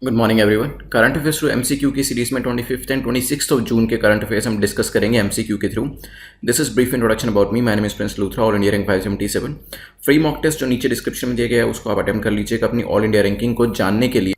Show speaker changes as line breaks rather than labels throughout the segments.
Good morning everyone. Current affairs through MCQ की series में 25th and 26th of June के current affairs हम discuss करेंगे MCQ के through. This is brief introduction about me. My name is Prince Luthra, all India rank 577। Free mock test जो नीचे description में दिया गया है उसको आप अटेम्प्ट कर लीजिएगा अपनी ऑल इंडिया रैंकिंग को जानने के लिए।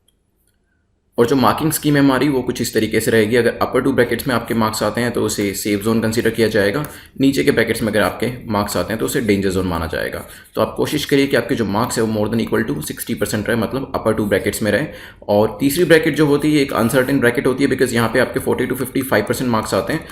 और जो मार्किंग स्कीम है हमारी वो कुछ इस तरीके से रहेगी। अगर अपर टू ब्रैकेट्स में आपके मार्क्स आते हैं तो उसे सेफ जोन कंसीडर किया जाएगा। नीचे के ब्रैकेट्स में अगर आपके मार्क्स आते हैं तो उसे डेंजर जोन माना जाएगा। तो आप कोशिश करिए कि आपके जो मार्क्स है वो मोर देन इक्वल टू 60% रहे, मतलब अपर टू ब्रैकेट्स में रहे। और तीसरी ब्रैकेट जो होती है एक अनसर्टेन ब्रैकेट होती है, बिकॉज यहाँ पे आपके 40 to 55% मार्क्स आते हैं।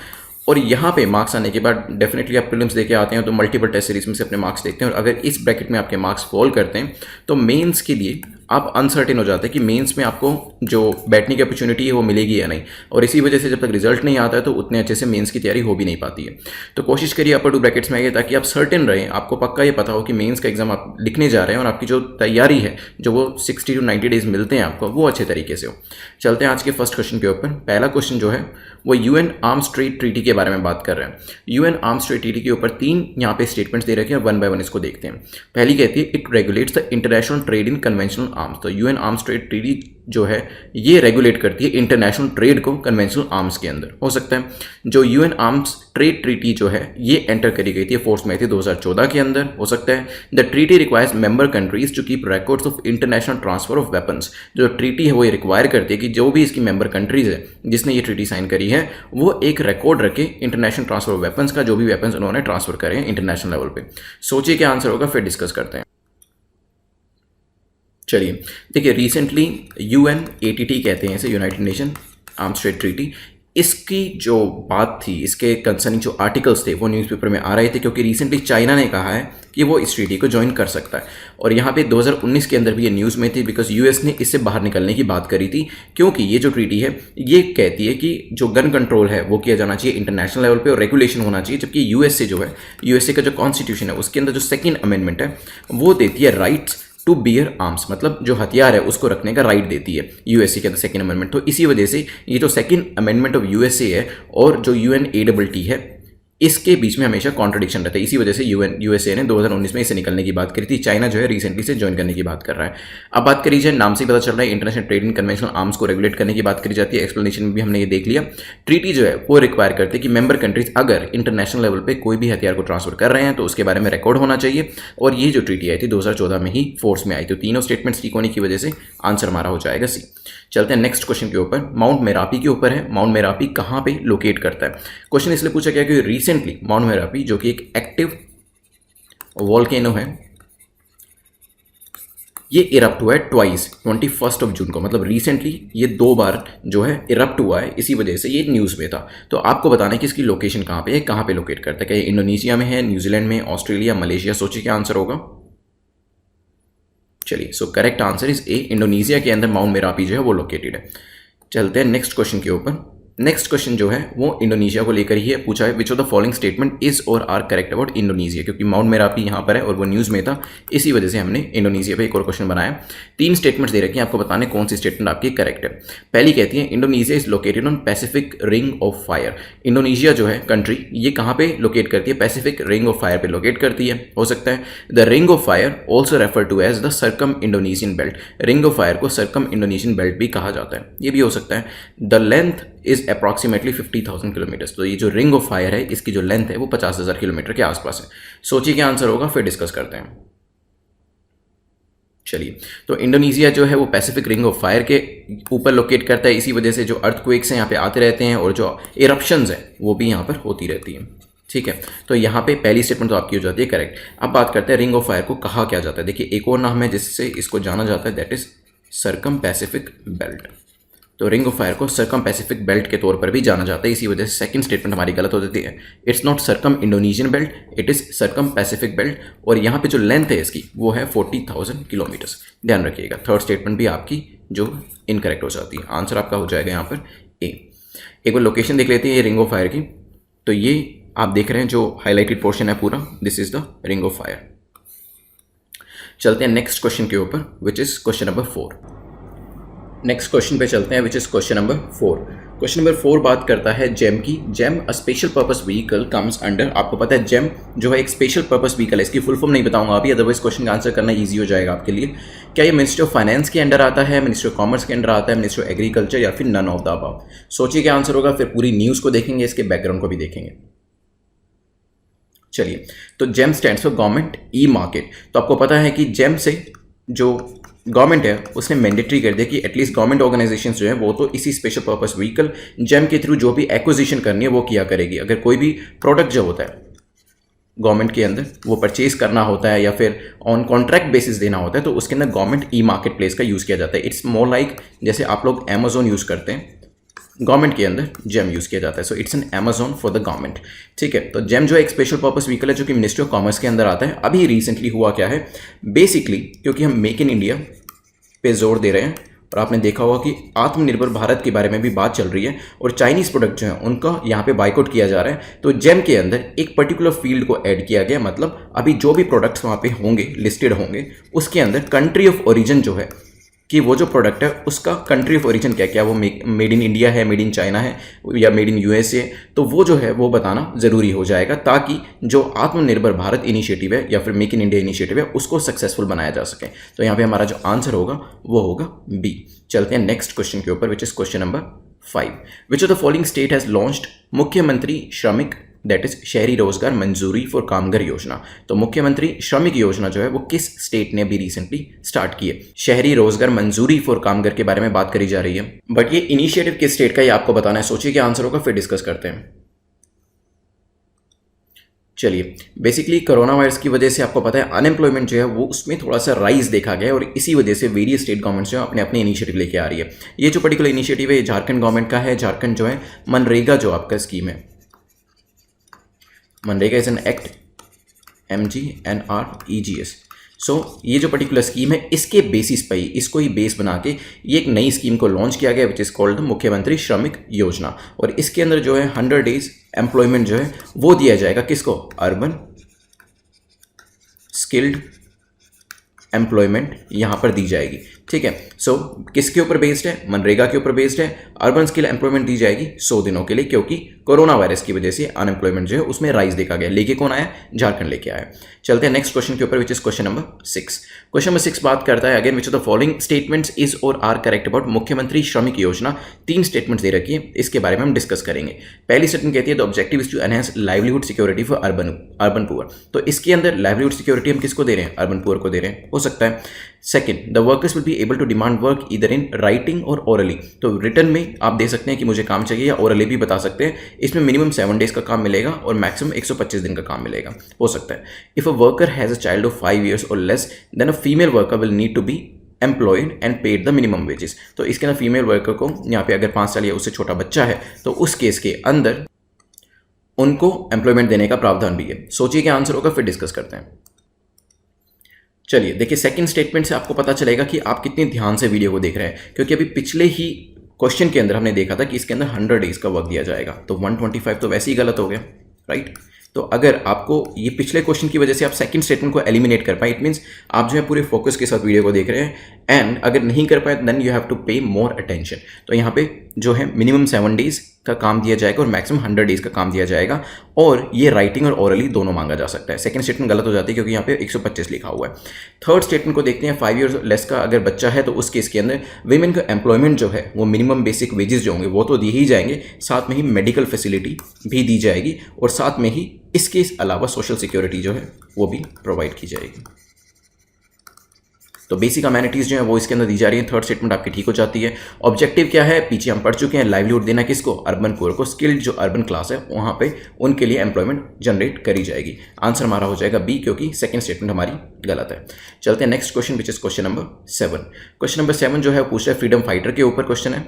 और यहाँ पे मार्क्स आने के बाद डेफिनेटली आप प्रीलिम्स देके आते हैं तो मल्टीपल टेस्ट सीरीज में से अपने मार्क्स देखते हैं। और अगर इस ब्रैकेट में आपके मार्क्स फॉल करते हैं तो मेंस के लिए आप अनसर्टेन हो जाते हैं कि मेंस में आपको जो बैठने की अपॉर्चुनिटी है वो मिलेगी या नहीं। और इसी वजह से जब तक रिजल्ट नहीं आता है तो उतने अच्छे से मेंस की तैयारी हो भी नहीं पाती है। तो कोशिश करिए अपर टू ब्रैकेट्स में आइए ताकि आप सर्टेन रहें, आपको पक्का ये पता हो कि मेंस का एग्जाम आप लिखने जा रहे हैं और आपकी जो तैयारी है जो वो 60 to 90 डेज मिलते हैं आपको वो अच्छे तरीके से हो। चलते हैं आज के फर्स्ट क्वेश्चन के ऊपर। पहला क्वेश्चन जो है वो यूएन आर्म्स ट्रेड ट्रीटी के बारे में बात कर रहे हैं। यूएन आर्म्स ट्रेड ट्रीटी के ऊपर 3 यहाँ पे स्टेटमेंट्स दे रखे हैं, वन बाय वन इसको देखते हैं। पहली कहती है it regulates the international trade in conventional arms. तो यूएन आर्म्स ट्रेड ट्रीटी जो है ये रेगुलेट करती है इंटरनेशनल ट्रेड को कन्वेंशनल आर्म्स के अंदर। हो सकता है जो यूएन आर्म्स ट्रेड ट्रीटी जो है ये एंटर करी गई थी, फोर्स में आई थी 2014 के अंदर। हो सकता है the treaty requires member countries to keep records of international transfer of weapons. जो ट्रीटी है वो ये रिक्वायर करती है कि जो भी इसकी मेंबर कंट्रीज है जिसने ये ट्रीटी साइन करी है वो एक रिकॉर्ड रखे इंटरनेशनल ट्रांसफर ऑफ वेपन्स का, जो भी वेपन्स उन्होंने ट्रांसफर करे हैं इंटरनेशनल लेवल पे। सोचिए क्या आंसर होगा, फिर डिस्कस करते हैं। चलिए देखिए, रिसेंटली UNATT कहते हैं इसे, United nation arms trade treaty. इसकी जो बात थी, इसके कंसर्निंग जो आर्टिकल्स थे वो न्यूज़पेपर में आ रहे थे क्योंकि रिसेंटली चाइना ने कहा है कि वो इस ट्रीटी को ज्वाइन कर सकता है। और यहाँ पे 2019 के अंदर भी ये न्यूज़ में थी बिकॉज यूएस ने इससे बाहर निकलने की बात करी थी, क्योंकि ये जो ट्रीटी है ये कहती है कि जो गन कंट्रोल है वो किया जाना चाहिए इंटरनेशनल लेवल पे और रेगुलेशन होना चाहिए। जबकि यूएसए जो है, यूएसए का जो कॉन्स्टिट्यूशन है उसके अंदर जो सेकेंड अमेंडमेंट है वो देती है राइट्स टू बियर आर्म्स, मतलब जो हथियार है उसको रखने का राइट देती है यूएसए के सेकेंड अमेंडमेंट। तो इसी वजह से ये जो सेकेंड अमेंडमेंट ऑफ यूएसए है और जो UNATT है इसके बीच में हमेशा कॉन्ट्रडिक्शन रहता है। इसी वजह से यूएसए ने 2019 में इसे निकलने की बात करी थी। चाइना जो है रिसेंटली से ज्वाइन करने की बात कर रहा है। अब बात करी जाए, नाम से पता चल रहा है international trade in conventional arms को रेगुलेट करने की बात करी जाती है। एक्सप्लेनेशन में भी हमने ये देख लिया। ट्रीटी जो है वो रिक्वायर करती है कि मेंबर कंट्रीज अगर इंटरनेशनल लेवल पे कोई भी हथियार को ट्रांसफर कर रहे हैं तो उसके बारे में रिकॉर्ड होना चाहिए। और ये जो ट्रीटी आई थी 2014 में ही फोर्स में आई थी। तीनों स्टेटमेंट्स ठीक होने की वजह से आंसर हमारा हो जाएगा सी। चलते हैं नेक्स्ट क्वेश्चन के ऊपर। माउंट मेरापी के ऊपर है। माउंट मेरापी कहाँ पे लोकेट करता है? क्वेश्चन इसलिए पूछा गया कि रिसेंटली माउंट मेरापी जो कि एक एक्टिव वॉल्केनो है ये इरप्ट हुआ है ट्वाइस 21 जून को, मतलब रिसेंटली ये 2 बार जो है इरप्ट हुआ है। इसी वजह से ये न्यूज़ में था। तो आपको बताना है कि इसकी लोकेशन कहाँ पे है, कहाँ पे लोकेट करता है। क्या ये इंडोनेशिया में है, न्यूजीलैंड में, ऑस्ट्रेलिया, मलेशिया? सोचिए क्या आंसर होगा। चलिए, so correct answer is a, Indonesia के अंदर माउंट मेरापी जो है वो लोकेटेड है। चलते हैं नेक्स्ट क्वेश्चन के ऊपर। नेक्स्ट क्वेश्चन जो है वो इंडोनेशिया को लेकर ही है। पूछा है which of the following statement is और आर करेक्ट अबाउट इंडोनेशिया, क्योंकि माउंट मेरापी यहाँ पर है और वो न्यूज़ में था, इसी वजह से हमने इंडोनेशिया पे एक और क्वेश्चन बनाया। 3 स्टेटमेंट्स दे रखे हैं, आपको बताने कौन सी स्टेटमेंट आपकी करेक्ट है। पहली कहती है Indonesia is located on Pacific ring of fire. Indonesia जो है कंट्री ये कहाँ पे लोकेट करती है? पैसिफिक रिंग ऑफ फायर पे लोकेट करती है। हो सकता है the ring of fire also refer to as the circum Indonesian belt. Ring of fire को सर्कम इंडोनेशियन बेल्ट भी कहा जाता है, ये भी हो सकता है। The length is approximately 50,000 kilometres. तो ये जो रिंग ऑफ फायर है इसकी जो लेंथ है वो 50,000 किलोमीटर के आसपास है। सोचिए क्या आंसर होगा, फिर डिस्कस करते हैं। चलिए, तो इंडोनेशिया जो है वो पैसिफिक रिंग ऑफ फायर के ऊपर लोकेट करता है। इसी वजह से जो अर्थक्वेक्स हैं यहाँ पे आते रहते हैं और जो इरप्शंस हैं वो भी यहाँ पर होती रहती हैं। ठीक है, तो यहाँ पे पहली स्टेटमेंट तो आपकी हो जाती है करेक्ट। अब बात करते हैं रिंग ऑफ फायर को कहा क्या जाता है। देखिए एक और नाम है जिससे इसको जाना जाता है, that is circum Pacific belt. तो रिंग ऑफ फायर को सर्कम पैसिफिक बेल्ट के तौर पर भी जाना जाता है। इसी वजह से सेकंड स्टेटमेंट हमारी गलत हो जाती है। It's not circum Indonesian belt, it is circum Pacific belt. और यहाँ पे जो लेंथ है इसकी वो है 40,000 किलोमीटर्स। ध्यान रखिएगा, थर्ड स्टेटमेंट भी आपकी जो इनकरेक्ट हो जाती है। आंसर आपका हो जाएगा यहाँ पर ए। एक बार लोकेशन देख लेते हैं ये रिंग ऑफ फायर की। तो ये आप देख रहे हैं जो हाईलाइटेड पोर्शन है पूरा, this is the ring of fire. चलते हैं नेक्स्ट क्वेश्चन के ऊपर which is question number 4। Next question पे चलते हैं, which is question number 4। Question number 4 बात करता है जेम की। GeM a special purpose vehicle comes under, आपको पता है जेम जो है एक स्पेशल पर्पस व्हीकल है, इसकी फुल फॉर्म नहीं बताऊंगा अभी, अदरवाइज क्वेश्चन का आंसर करना ईजी हो जाएगा आपके लिए। क्या ये मिनिस्ट्री ऑफ फाइनेंस के अंडर आता है, मिनिस्ट्री ऑफ कॉमर्स के अंडर आता है, मिनिस्ट्री ऑफ एग्रीकल्चर, या फिर नन ऑफ द अबव? सोचिए क्या आंसर होगा, फिर पूरी न्यूज़ को देखेंगे, इसके बैकग्राउंड को भी देखेंगे। चलिए, तो GeM stands for government e market. तो आपको पता है कि जेम से जो गवर्नमेंट है उसने मैंडेटरी कर दिया कि एटलीस्ट गवर्नमेंट ऑर्गेनाइजेशंस जो है वो तो इसी स्पेशल पर्पस व्हीकल जेम के थ्रू जो भी एक्विजिशन करनी है वो किया करेगी। अगर कोई भी प्रोडक्ट जो होता है गवर्नमेंट के अंदर वो परचेज करना होता है या फिर ऑन कॉन्ट्रैक्ट बेसिस देना होता है, तो उसके अंदर गवर्नमेंट ई मार्केट प्लेस का यूज़ किया जाता है। इट्स मोर लाइक जैसे आप लोग अमेजोन यूज़ करते हैं, गवर्नमेंट के अंदर जेम यूज़ किया जाता है। So it's an Amazon for the government. ठीक है, तो जेम जो है एक स्पेशल पर्पस व्हीकल है जो कि मिनिस्ट्री ऑफ कॉमर्स के अंदर आता है। अभी रिसेंटली हुआ क्या है, बेसिकली क्योंकि हम मेक इन इंडिया पे जोर दे रहे हैं और आपने देखा होगा कि आत्मनिर्भर भारत के बारे में भी बात चल रही है और चाइनीज़ प्रोडक्ट जो है उनका यहाँ पे बाइकआउट किया जा रहा है, तो जेम के अंदर एक पर्टिकुलर फील्ड को ऐड किया गया। मतलब अभी जो भी प्रोडक्ट्स वहाँ पे होंगे, लिस्टेड होंगे, उसके अंदर कंट्री ऑफ ओरिजिन जो है कि वो जो प्रोडक्ट है उसका कंट्री ऑफ ओरिजिन क्या क्या, वो मेड इन इंडिया है, मेड इन चाइना है या मेड इन यूएसए, तो वो जो है वो बताना ज़रूरी हो जाएगा ताकि जो आत्मनिर्भर भारत इनिशिएटिव है या फिर मेक इन इंडिया इनिशिएटिव है उसको सक्सेसफुल बनाया जा सके। तो यहाँ पे हमारा जो आंसर होगा वो होगा बी। चलते हैं नेक्स्ट क्वेश्चन के ऊपर, विच is question number 5। Which of the following state has launched मुख्यमंत्री श्रमिक दैट इज शहरी रोजगार मंजूरी फॉर कामगार योजना? तो मुख्यमंत्री श्रमिक योजना जो है वो किस स्टेट ने अभी रिसेंटली स्टार्ट की है? शहरी रोजगार मंजूरी फॉर कामगार के बारे में बात करी जा रही है, बट ये इनिशिएटिव किस स्टेट का ये आपको बताना है। सोचिए क्या आंसर होगा, फिर डिस्कस करते हैं। चलिए, बेसिकली कोरोना वायरस की वजह से आपको पता है अनएम्प्लॉयमेंट जो है वो उसमें थोड़ा सा राइज देखा गया है और इसी वजह से वेरियस स्टेट गवर्नमेंट्स जो है अपने अपने इनिशिएटिव लेके आ रही है। ये जो पर्टिकुलर इनिशिएटिव है ये झारखंड गवर्नमेंट का है। झारखंड जो है मनरेगा जो आपका स्कीम है, MNREGA is an act MGNREGS। सो ये जो पर्टिकुलर स्कीम है इसके बेसिस पर ही, इसको ही बेस बना के ये एक नई स्कीम को लॉन्च किया गया विच इज़ कॉल्ड मुख्यमंत्री श्रमिक योजना। और इसके अंदर जो है 100 डेज एम्प्लॉयमेंट जो है वो दिया जाएगा किसको? अर्बन स्किल्ड एम्प्लॉयमेंट यहाँ पर दी जाएगी। ठीक है, सो किसके ऊपर बेस्ड है? मनरेगा के ऊपर बेस्ड है। अर्बन स्किल एम्प्लॉयमेंट दी जाएगी 100 दिनों के लिए, क्योंकि कोरोना वायरस की वजह से अनएम्प्लॉयमेंट जो है उसमें राइज देखा गया। लेके कौन आया? झारखंड लेके आया। चलते हैं नेक्स्ट क्वेश्चन के ऊपर, which is question number 6। Question number 6 बात करता है again which of the following statements is और आर करेक्ट अबाउट मुख्यमंत्री श्रमिक योजना? 3 स्टेटमेंट्स दे रखी है, इसके बारे में हम डिस्कस करेंगे। पहली स्टेटमेंट कहती है the objective is to enhance livelihood security for urban poor. तो इसके अंदर लाइवलीहुड सिक्योरिटी हम किसको दे रहे हैं? अर्बन पुअर को दे रहे हैं, हो सकता है। Second, the workers will be able to demand work either in writing or orally. तो रिटर्न में आप दे सकते हैं कि मुझे काम चाहिए, या ओरली भी बता सकते हैं। इसमें मिनिमम 7 डेज का काम मिलेगा और मैक्सिमम 125 दिन का काम मिलेगा, हो सकता है। If a worker has a child of 5 years or less than a female worker will need to be employed and paid the minimum wages. तो इसके अंदर फीमेल वर्कर को यहाँ पे अगर 5 साल या उससे छोटा बच्चा है तो उस केस के अंदर उनको एम्प्लॉयमेंट देने का प्रावधान भी है। सोचिए क्या आंसर होगा, फिर डिस्कस करते हैं। चलिए देखिए, सेकंड स्टेटमेंट से आपको पता चलेगा कि आप कितने ध्यान से वीडियो को देख रहे हैं, क्योंकि अभी पिछले ही क्वेश्चन के अंदर हमने देखा था कि इसके अंदर 100 डेज का वर्क दिया जाएगा, तो 125 तो वैसे ही गलत हो गया, राइट। तो अगर आपको ये पिछले क्वेश्चन की वजह से आप सेकंड स्टेटमेंट को एलिमिनेट कर पाए, इट मीन्स आप जो है पूरे फोकस के साथ वीडियो को देख रहे हैं, एंड अगर नहीं कर पाए देन यू हैव टू पे मोर अटेंशन। तो यहाँ पे जो है मिनिमम 7 डेज का काम दिया जाएगा और मैक्सिमम 100 डेज का काम दिया जाएगा, और ये राइटिंग और ओरली दोनों मांगा जा सकता है। सेकंड स्टेटमेंट गलत हो जाती है क्योंकि यहाँ पे 125 लिखा हुआ है। थर्ड स्टेटमेंट को देखते हैं, 5 years लेस का अगर बच्चा है तो उस केस के अंदर वीमेन का एम्प्लॉयमेंट जो है वो मिनिमम बेसिक वेजेस जो होंगे वो तो दिए ही जाएंगे, साथ में ही मेडिकल फैसिलिटी भी दी जाएगी, और साथ में ही इसके अलावा सोशल सिक्योरिटी जो है वो भी प्रोवाइड की जाएगी। तो बेसिक अमेनिटीज़ जो है वो इसके अंदर दी जा रही है। थर्ड स्टेटमेंट आपकी ठीक हो जाती है। ऑब्जेक्टिव क्या है? पीछे हम पढ़ चुके हैं, लाइवलीहुड देना किसको? अर्बन पुअर को। स्किल्ड जो अर्बन क्लास है वहाँ पे उनके लिए एम्प्लॉयमेंट जनरेट करी जाएगी। आंसर हमारा हो जाएगा बी, क्योंकि सेकंड स्टेटमेंट हमारी गलत है। चलते हैं next question, which is question number 7। Question number 7 जो है पूछ रहा है फ्रीडम फाइटर के ऊपर क्वेश्चन है।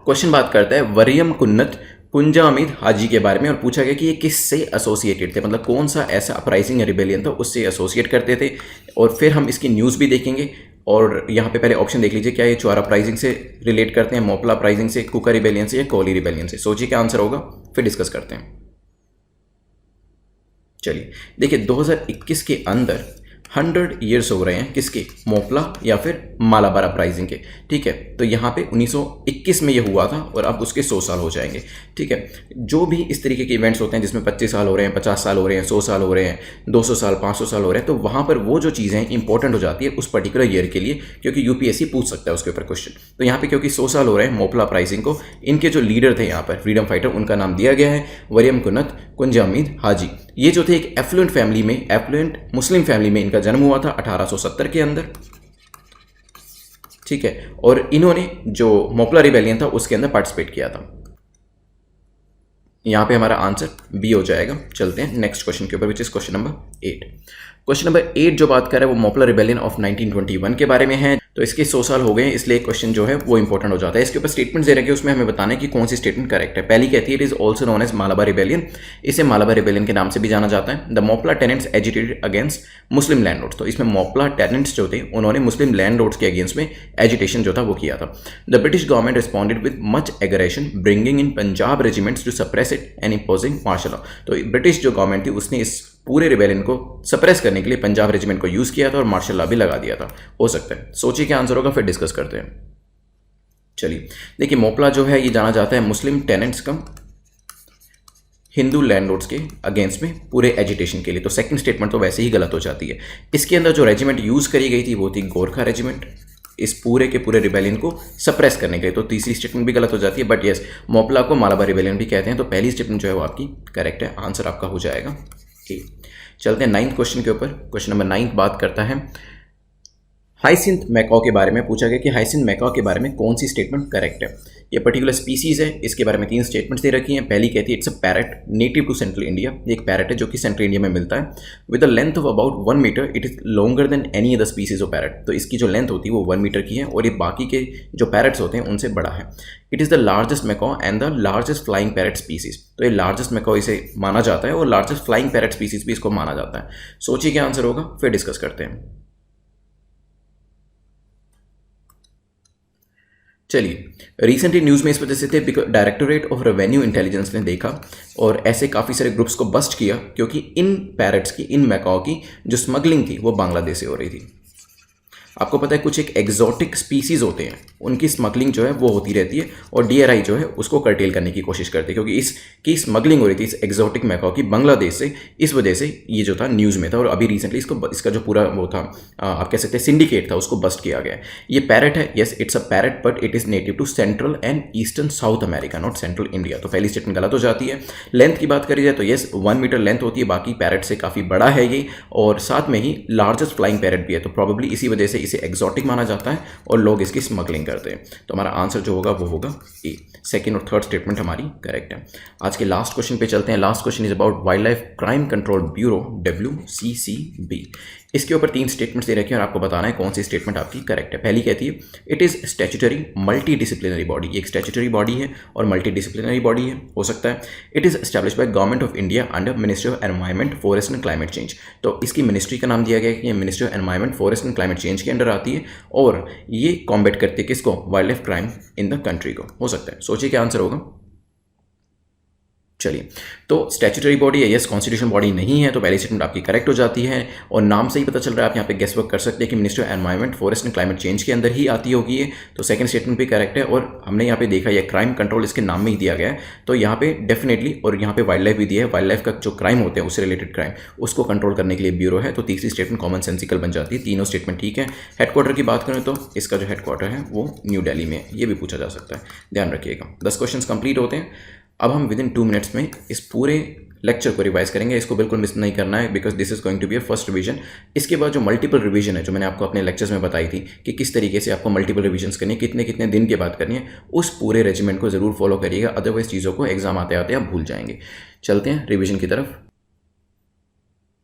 क्वेश्चन बात करता है वरियम कुन्नत कुंजामिद हाजी के बारे में, और पूछा गया कि ये किससे एसोसिएटेड थे, मतलब कौन सा ऐसा अपराइजिंग या रिबेलियन था उससे एसोसिएट करते थे। और फिर हम इसकी न्यूज़ भी देखेंगे, और यहाँ पे पहले ऑप्शन देख लीजिए, क्या ये चौरा अपराइजिंग से रिलेट करते हैं, मोपला अपराइजिंग से, कुका रिबेलियन से, या कोली रिबेलियन से। सोचिए क्या आंसर होगा, फिर डिस्कस करते हैं। चलिए देखिए, 2021 के अंदर 100 ईयर्स हो रहे हैं किसके, मोपला या फिर मालाबार अपराइजिंग के। ठीक है, तो यहाँ पे 1921 में ये हुआ था और अब उसके 100 साल हो जाएंगे। ठीक है, जो भी इस तरीके के इवेंट्स होते हैं जिसमें 25 साल हो रहे हैं, 50 साल हो रहे हैं, 100 साल हो रहे हैं, 200 साल, 500 साल हो रहे हैं, तो वहाँ पर वो जो चीज़ें इंपॉर्टेंट हो जाती है उस पर्टिकुलर ईयर के लिए, क्योंकि यूपीएससी पूछ सकता है उसके ऊपर क्वेश्चन। तो यहाँ पे क्योंकि 100 साल हो रहे हैं मोपला अपराइजिंग को, इनके जो लीडर थे यहाँ पर फ्रीडम फाइटर, उनका नाम दिया गया है वरियम कुन्नत कुंजामीद हाजी। ये जो थे एक एफ्लुएंट फैमिली में, एफ्लुएंट मुस्लिम फैमिली में इनका जन्म हुआ था 1870 के अंदर। ठीक है, और इन्होंने जो मोपला रिबेलियन था उसके अंदर पार्टिसिपेट किया था। यहाँ पे हमारा आंसर बी हो जाएगा। चलते हैं नेक्स्ट क्वेश्चन के ऊपर, which is question number 8। Question number 8 जो बात कर रहा है वो मोपला रिबेलियन ऑफ 1921 के बारे में है। तो इसके 100 साल हो गए हैं, इसलिए क्वेश्चन जो है वो इंपॉर्टेंट हो जाता है। इसके ऊपर स्टेटमेंट दे रखे, उसमें हमें बताना है कि कौन सी स्टेटमेंट करेक्ट है। पहली कहती है it is also known as Malabar rebellion, इसे मालाबार रिबेलियन के नाम से भी जाना जाता है। The Moplah tenants agitated against Muslim landlords, तो इसमें मोपला टेनेंट्स जो थे उन्होंने मुस्लिम लैंडलॉर्ड्स के अगेंस्ट में एजिटेशन जो था वो किया था। The British government responded with much aggression bringing in Punjab regiments to suppress it and imposing martial law. तो ब्रिटिश जो गवर्नमेंट थी उसने इस पूरे रिबेलियन को सप्रेस करने के लिए पंजाब रेजिमेंट को यूज किया था और मार्शल लॉ भी लगा दिया था। हो सकता है, सोचिए क्या आंसर होगा, फिर डिस्कस करते हैं। चलिए देखिए, मोपला जो है ये जाना जाता है मुस्लिम टेनेंट्स कम हिंदू लैंडलॉर्ड्स के अगेंस्ट में पूरे एजिटेशन के लिए। तो सेकंड स्टेटमेंट तो वैसे ही गलत हो जाती है। इसके अंदर जो रेजिमेंट यूज करी गई थी वो थी गोरखा रेजिमेंट, इस पूरे के पूरे रिबेलियन को सप्रेस करने के लिए। तो तीसरी स्टेटमेंट भी गलत हो जाती है, बट यस मोपला को मालाबार रिबेलियन भी कहते हैं। तो पहली स्टेटमेंट जो है वो आपकी करेक्ट है, आंसर आपका हो जाएगा ए। चलते हैं 9th क्वेश्चन के ऊपर। क्वेश्चन नंबर 9 बात करता है हाइसिंथ मैकाओ के बारे में। पूछा गया कि हाइसिंथ मैकाओ के बारे में कौन सी स्टेटमेंट करेक्ट है। ये पर्टिकुलर स्पीसीज है, इसके बारे में 3 स्टेटमेंट्स दे रखी हैं। पहली कहती है it's a parrot native to central India, ये एक पैरट है जो कि सेंट्रल इंडिया में मिलता है। With a length of about 1 metre, it is longer than any other species of parrot. तो इसकी जो लेंथ होती है वो 1 मीटर की है और ये बाकी के जो पैरट्स होते हैं उनसे बड़ा है। It is the largest Macau and the largest flying parrot species. तो ये लार्जेस्ट मैकाओ इसे माना जाता है और लार्जेस्ट फ्लाइंग पैरट स्पीसीज भी इसको माना जाता है। सोचिए क्या आंसर होगा, फिर डिस्कस करते हैं। चलिए, रिसेंटली न्यूज़ में इस वजह से थे डायरेक्टोरेट ऑफ रेवेन्यू इंटेलिजेंस ने देखा और ऐसे काफ़ी सारे ग्रुप्स को बस्ट किया, क्योंकि इन पैरट्स की, इन मैकाओ की जो स्मगलिंग थी वो बांग्लादेश से हो रही थी। आपको पता है कुछ एक एग्जॉटिक स्पीसीज होते हैं, उनकी स्मगलिंग जो है वो होती रहती है और डीआरआई जो है उसको कर्टेल करने की कोशिश करती है, क्योंकि इसकी स्मगलिंग हो रही थी इस एग्जॉटिक मैकाओ की बांग्लादेश से। इस वजह से ये जो था न्यूज़ में था और अभी रिसेंटली इसका जो पूरा वो था आप कह सकते हैं सिंडिकेट था, उसको बस्ट किया गया है। ये पैरट है, yes it's a parrot, but it is native to central and eastern South America, not central India. तो पहली स्टेटमेंट गलत हो जाती है। लेंथ की बात करी जाए तो यस 1 मीटर लेंथ होती है, बाकी पैरट से काफ़ी बड़ा है ये और साथ में ही लार्जेस्ट फ्लाइंग पैरट भी है। तो प्रॉब्ली इसी वजह से इसे एग्जॉटिक माना जाता है और लोग इसकी स्मगलिंग करते हैं। तो हमारा आंसर जो होगा वो होगा ए। सेकंड और थर्ड स्टेटमेंट हमारी करेक्ट है। आज के लास्ट क्वेश्चन पे चलते हैं। Last question is about wild life crime control bureau, WCCB। इसके ऊपर 3 स्टेटमेंट्स दे रखे हैं और आपको बताना है कौन सी स्टेटमेंट आपकी करेक्ट है। पहली कहती है it is statutory multi disciplinary body, एक स्टैट्यूटरी बॉडी है और मल्टी डिसिप्लिनरी बॉडी है, हो सकता है। It is establish by government of India under ministry of environment forest and climate change. तो इसकी मिनिस्ट्री का नाम दिया गया है कि ये ministry of environment forest and climate change के अंडर आती है और ये कॉम्बैट करती है किसको, wild life crime in the country को, हो सकता है। सोचिए क्या आंसर होगा। चलिए, तो स्टैट्यूटरी बॉडी है, यस कॉन्स्टिट्यूशन बॉडी नहीं है, तो पहली स्टेटमेंट आपकी करेक्ट हो जाती है और नाम से ही पता चल रहा है, आप यहाँ पे गेस वर्क कर सकते हैं कि ministry of environment forest and climate change के अंदर ही आती होगी ये। तो सेकंड स्टेटमेंट भी करेक्ट है और हमने यहाँ पे देखा ये क्राइम कंट्रोल इसके नाम में ही दिया गया है, तो यहाँ पे डेफिनेटली, और यहाँ पे वाइल्ड लाइफ भी दिया है, वाइल्ड लाइफ का जो क्राइम होते हैं उससे रिलेटेड क्राइम उसको कंट्रोल करने के लिए ब्यूरो है। तो तीसरी स्टेटमेंट कॉमन सेंसिकल बन जाती है। तीनों स्टेटमेंट ठीक है। हेडक्वार्टर की बात करें तो इसका जो हेडक्वार्टर है वो न्यू दिल्ली में है, ये भी पूछा जा सकता है, ध्यान रखिएगा। 10 क्वेश्चन कंप्लीट होते हैं। अब हम विदिन 2 मिनट्स में इस पूरे लेक्चर को रिवाइज करेंगे, इसको बिल्कुल मिस नहीं करना है because this is going to be a first revision. इसके बाद जो मल्टीपल रिवीजन है, जो मैंने आपको अपने लेक्चर्स में बताई थी कि किस तरीके से आपको मल्टीपल रिवीजन्स करनी है, कितने कितने दिन के बाद करनी है, उस पूरे रेजिमेंट को जरूर फॉलो करिएगा, अदरवाइज चीज़ों को एग्जाम आते आते आप भूल जाएंगे। चलते हैं रिवीजन की तरफ।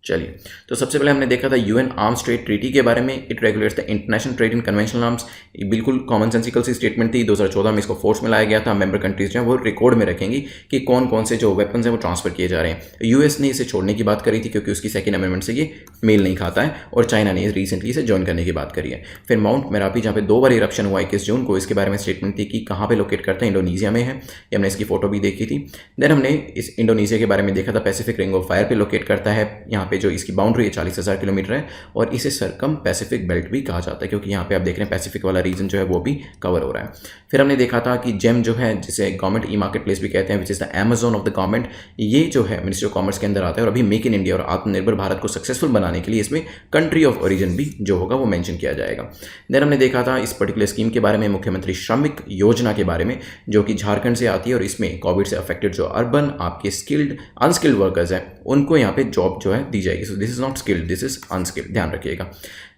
चलिए, तो सबसे पहले हमने देखा था यूएन आर्म्स ट्रेड ट्रीटी के बारे में। It regulates the international trade in conventional arms. बिल्कुल कॉमन सेंसिकल सी स्टेटमेंट थी। 2014 में इसको फोर्स में लाया गया था। मेंबर कंट्रीज जो है वो रिकॉर्ड में रखेंगी कि कौन कौन से जो वेपन्स हैं वो ट्रांसफर किए जा रहे हैं। यूएस ने इसे छोड़ने की बात करी थी क्योंकि उसकी सेकंड अमेंडमेंट से ये मेल नहीं खाता है, और चाइना ने रिसेंटली इसे ज्वाइन करने की बात करी है। फिर माउंट मेरापी जहाँ पे 2 बार इरप्शन हुआ 21 जून को, इसके बारे में स्टेटमेंट थी कि कहाँ पे लोकेट करते हैं, इंडोनेशिया में है, ये हमने इसकी फोटो भी देखी थी। देन हमने इस इंडोनेशिया के बारे में देखा था, पैसिफिक रिंग ऑफ फायर पे लोकेट करता है, यहाँ पे पे जो इसकी बाउंड्री है 40,000 किलोमीटर है और इसे सरकम पैसिफिक बेल्ट भी कहा जाता है, क्योंकि यहाँ पे आप देख रहे हैं पैसिफिक वाला रीजन जो है वो भी कवर हो रहा है। फिर हमने देखा था कि जेम जो है, जिसे गवर्नमेंट ई मार्केट प्लेस भी कहते हैं, which is the Amazon of the government, ये जो है मिनिस्ट्री ऑफ कॉमर्स के अंदर आता है और अभी मेक इन इंडिया और आत्मनिर्भर भारत को सक्सेसफुल बनाने के लिए इसमें कंट्री ऑफ ओरिजिन भी जो होगा वो मेंशन किया जाएगा। देन हमने देखा था इस पर्टिकुलर स्कीम के बारे में, मुख्यमंत्री श्रमिक योजना के बारे में, जो कि झारखंड से आती है और इसमें कोविड से अफेक्टेड जो अर्बन आपके स्किल्ड अनस्किल्ड वर्कर्स हैं उनको यहाँ पे जॉब जो है दी जाएगी। So this is not skilled, this is unskilled, ध्यान रखिएगा।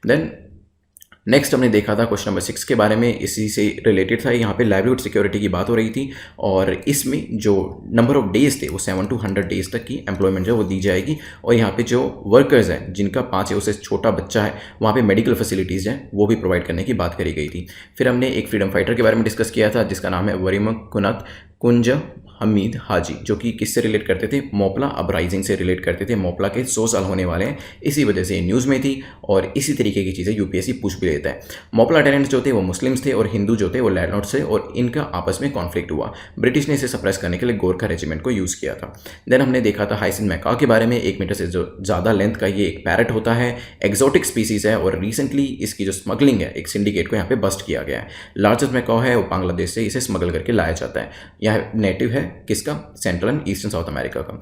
देन नेक्स्ट हमने देखा था क्वेश्चन नंबर 6 के बारे में, इसी से रिलेटेड था। यहाँ पे लाइवलीहुड सिक्योरिटी की बात हो रही थी और इसमें जो नंबर ऑफ डेज थे वो 7 to 100 डेज तक की एम्प्लॉयमेंट जो वो दी जाएगी और यहाँ पे जो वर्कर्स हैं जिनका 5 या उससे छोटा बच्चा है वहाँ पे मेडिकल फैसिलिटीज़ हैं वो भी प्रोवाइड करने की बात करी गई थी। फिर हमने एक फ्रीडम फाइटर के बारे में डिस्कस किया था जिसका नाम है वरीमुकुनत कुंज हमीद हाजी, जो कि किससे रिलेट करते थे, मोपला अपराइजिंग से रिलेट करते थे। मोपला के 100 साल होने वाले हैं, इसी वजह से न्यूज़ में थी और इसी तरीके की चीज़ें यूपीएससी पूछ भी लेता है। मोपला टेनेंट्स जो थे वो मुस्लिम्स थे और हिंदू जो थे वो लैंडलॉर्ड्स थे और इनका आपस में कॉन्फ्लिक्ट हुआ। ब्रिटिश ने इसे सप्रेस करने के लिए गोरखा रेजिमेंट को यूज़ किया था। देन हमने देखा था हाइसिंथ मैकाउ के बारे में, 1 मीटर से जो ज़्यादा लेंथ का ये एक पैरट होता है, एक्जोटिक स्पीसीज़ है और रिसेंटली इसकी जो स्मगलिंग है एक सिंडिकेट को यहाँ पे बस्ट किया गया है। लार्जेस्ट मैकाउ है वो बांग्लादेश से इसे स्मगल करके लाया जाता है। यह नेटिव है किसका, central and eastern South America का।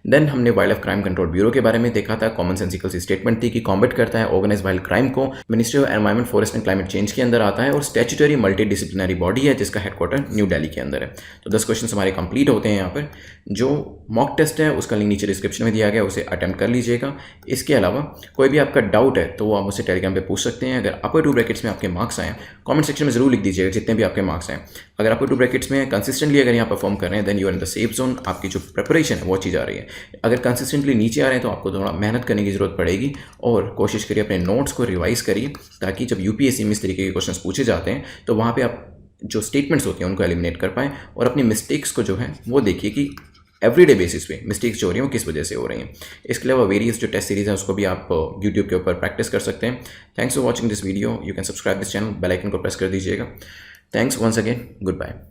देन हमने wild life crime control bureau के बारे में देखा था। कॉमन सेंसिकल सी स्टेटमेंट थी कि कॉम्बैट करता है ऑर्गेनाइज्ड वाइल्ड क्राइम को, ministry of environment forest and climate change के अंदर आता है और स्टैट्यूटरी मल्टी डिसिप्लिनरी बॉडी है जिसका हेडक्वार्टर न्यू दिल्ली के अंदर है। तो 10 क्वेश्चन हमारे कंप्लीट होते हैं यहाँ पर। जो मॉक टेस्ट है उसका लिंक नीचे डिस्क्रिप्शन में दिया गया, उसे अटेम्प्ट कर लीजिएगा। इसके अलावा कोई भी आपका डाउट है तो वो आप मुझसे टेलीग्राम पे पूछ सकते हैं। अगर अपर 2 ब्रैकेट्स में आपके मार्क्स आए कमेंट सेक्शन में जरूर लिख दीजिएगा जितने भी आपके मार्क्स हैं। अगर अपर 2 ब्रैकेट्स में कंसिस्टेंटली अगर यहाँ परफॉर्म कर रहे हैं then you are in the safe zone, आपकी जो प्रिपरेशन है वो अच्छी जा रही है। अगर कंसिस्टेंटली नीचे आ रहे हैं तो आपको थोड़ा मेहनत करने की जरूरत पड़ेगी और कोशिश करिए अपने नोट्स को रिवाइज करिए ताकि जब यूपीएससी में इस तरीके के क्वेश्चन पूछे जाते हैं तो वहाँ पे आप जो स्टेटमेंट्स होती हैं उनको एलिमिनेट कर पाएँ और अपनी मिस्टेक्स को जो है वो देखिए कि एवरीडे बेसिस पे मिस्टेक्स जो हो रही हैं वो किस वजह से हो रही हैं। इसके अलावा वेरियस जो टेस्ट सीरीज है उसको भी आप यूट्यूब के ऊपर प्रैक्टिस कर सकते हैं। Thanks for watching this video, you can subscribe this channel, bell icon को प्रेस कर दीजिएगा। Thanks once again, good bye.